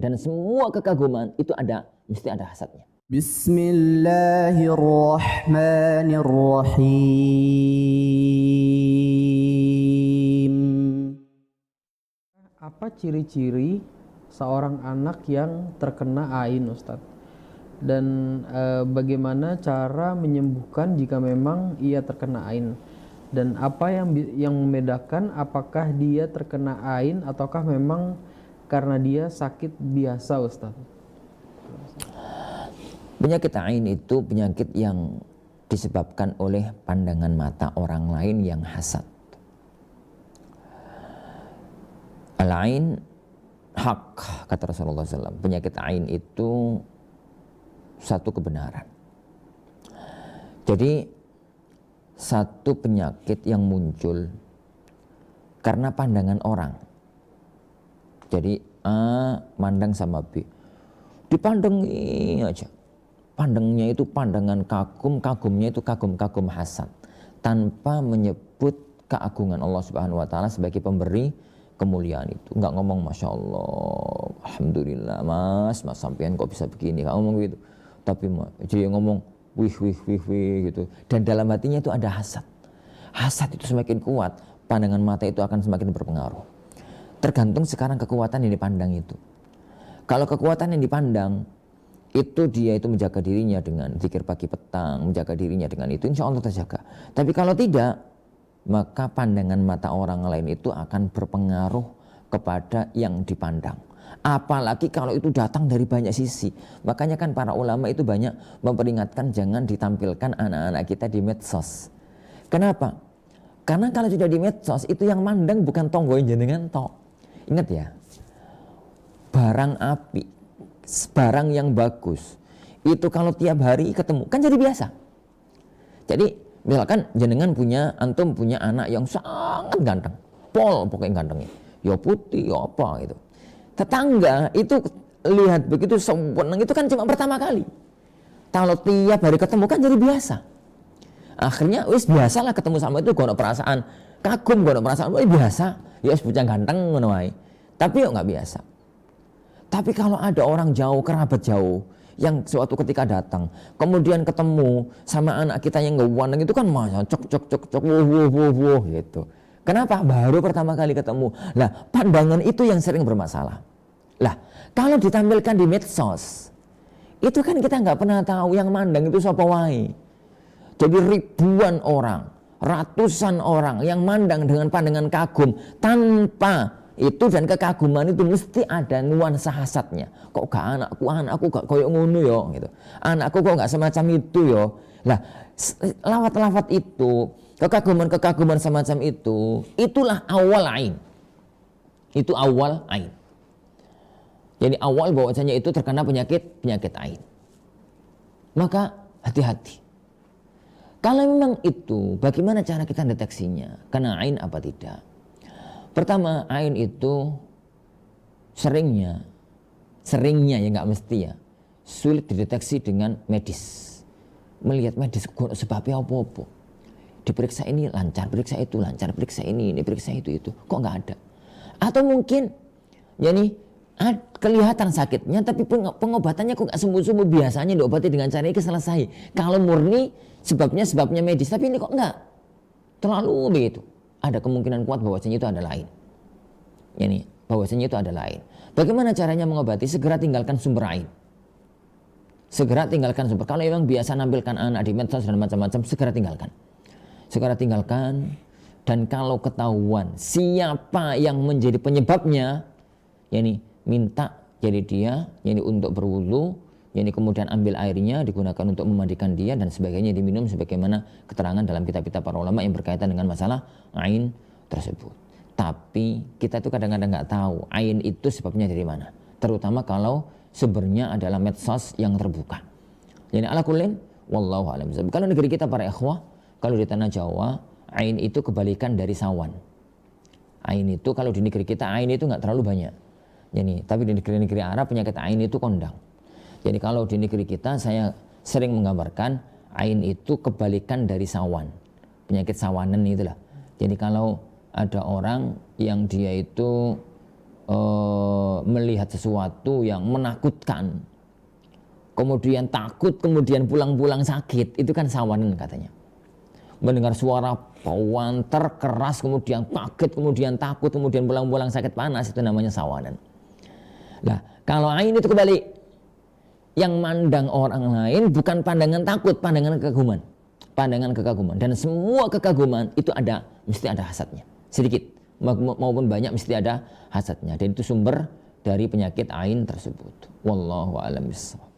dan semua kekaguman itu mesti ada hasadnya. Bismillahirrahmanirrahim. Apa ciri-ciri seorang anak yang terkena ain, Ustadz? Dan bagaimana cara menyembuhkan jika memang ia terkena ain? Dan apa yang membedakan apakah dia terkena ain ataukah memang karena dia sakit biasa, Ustadz? Penyakit ain itu penyakit yang disebabkan oleh pandangan mata orang lain yang hasad. Al-ain hak, kata Rasulullah SAW. Penyakit ain itu satu kebenaran. Jadi satu penyakit yang muncul karena pandangan orang. Jadi A mandang sama B, dipandangi aja. Pandangnya itu pandangan kagum, kagumnya itu kagum-kagum hasad, tanpa menyebut keagungan Allah Subhanahu wa taala sebagai pemberi kemuliaan itu. Enggak ngomong Masya Allah, Alhamdulillah mas sampean kok bisa begini, enggak ngomong gitu. Tapi dia ngomong wih gitu. Dan dalam hatinya itu ada hasad. Hasad itu semakin kuat, pandangan mata itu akan semakin berpengaruh. Tergantung sekarang kekuatan yang dipandang itu. Kalau kekuatan yang dipandang itu dia itu menjaga dirinya dengan zikir pagi petang, menjaga dirinya dengan itu, insya Allah terjaga. Tapi kalau tidak, maka pandangan mata orang lain itu akan berpengaruh kepada yang dipandang. Apalagi kalau itu datang dari banyak sisi. Makanya kan para ulama itu banyak memperingatkan jangan ditampilkan anak-anak kita di medsos. Kenapa? Karena kalau sudah di medsos itu yang mandang bukan tonggoin jenengan tok. Ingat ya, barang api, barang yang bagus itu kalau tiap hari ketemu kan jadi biasa. Jadi misalkan jenengan antum punya anak yang sangat ganteng, pokoknya gantengnya, ya putih ya apa gitu. Tetangga itu lihat begitu sempurna itu kan cuma pertama kali. Kalau tiap hari ketemu kan jadi biasa. Akhirnya wis biasalah ketemu sama itu gono perasaan kagum, gono perasaan biasa. Ya wis bocah ganteng ngono wae. Tapi yo nggak biasa. Tapi kalau ada orang jauh, kerabat jauh, yang suatu ketika datang, kemudian ketemu sama anak kita yang ngewandeng itu kan masa cok, wuh gitu. Kenapa? Baru pertama kali ketemu. Lah, pandangan itu yang sering bermasalah. Lah, kalau ditampilkan di medsos, itu kan kita nggak pernah tahu yang mandang itu siapa wae. Jadi ribuan orang, ratusan orang yang mandang dengan pandangan kagum tanpa itu, dan kekaguman itu mesti ada nuansa hasadnya. Kok gak anakku gak koyo ngono yo gitu. Anakku kok gak semacam itu yo. Lah, lawat-lawat itu, kekaguman semacam itu, itulah awal ain. Itu awal ain. Jadi awal bahwasanya itu terkena penyakit ain. Maka hati-hati. Kalau memang itu, bagaimana cara kita deteksinya? Kena ain apa tidak? Pertama, ain itu seringnya ya nggak mesti ya, sulit dideteksi dengan medis. Melihat medis sebabnya apa-apa. Diperiksa ini lancar, periksa itu lancar, periksa ini periksa itu. Kok nggak ada? Atau mungkin yani kelihatan sakitnya tapi pengobatannya kok nggak sembuh-sembuh. Biasanya diobati dengan cara ini selesai. Kalau murni sebabnya medis, tapi ini kok nggak. Terlalu begitu. Ada kemungkinan kuat bahwasanya itu adalah ain. Yani bahwasanya itu adalah ain. Bagaimana caranya mengobati? Segera tinggalkan sumber ain. Segera tinggalkan sumber. Kalau memang biasa nampilkan anak di medsos dan macam-macam, segera tinggalkan. Segera tinggalkan. Dan kalau ketahuan siapa yang menjadi penyebabnya, yani minta jadi dia, yani untuk berwudu, yani kemudian ambil airnya digunakan untuk memandikan dia dan sebagainya, diminum sebagaimana keterangan dalam kitab-kitab para ulama yang berkaitan dengan masalah ain tersebut. Tapi kita tuh kadang-kadang nggak tahu ain itu sebabnya dari mana, terutama kalau sumbernya adalah medsos yang terbuka. Jadi ala kullin wallahu a'lam. Kalau negeri kita para ikhwah, kalau di tanah Jawa, ain itu kebalikan dari sawan. Ain itu kalau di negeri kita ain itu nggak terlalu banyak. Jadi, tapi di negeri-negeri Arab penyakit ain itu kondang. Jadi kalau di negeri kita saya sering menggambarkan ain itu kebalikan dari sawan. Penyakit sawanan itulah. Jadi kalau ada orang yang dia itu melihat sesuatu yang menakutkan, kemudian takut, kemudian pulang-pulang sakit, itu kan sawanan katanya. Mendengar suara pawanter keras, kemudian kaget, kemudian takut, kemudian pulang-pulang sakit panas, itu namanya sawanan. Nah, kalau ain itu kebalik. Yang mandang orang lain bukan pandangan takut, pandangan kekaguman. Pandangan kekaguman. Dan semua kekaguman itu mesti ada hasadnya. Sedikit maupun banyak mesti ada hasadnya. Dan itu sumber dari penyakit ain tersebut. Wallahu a'lam bishawab.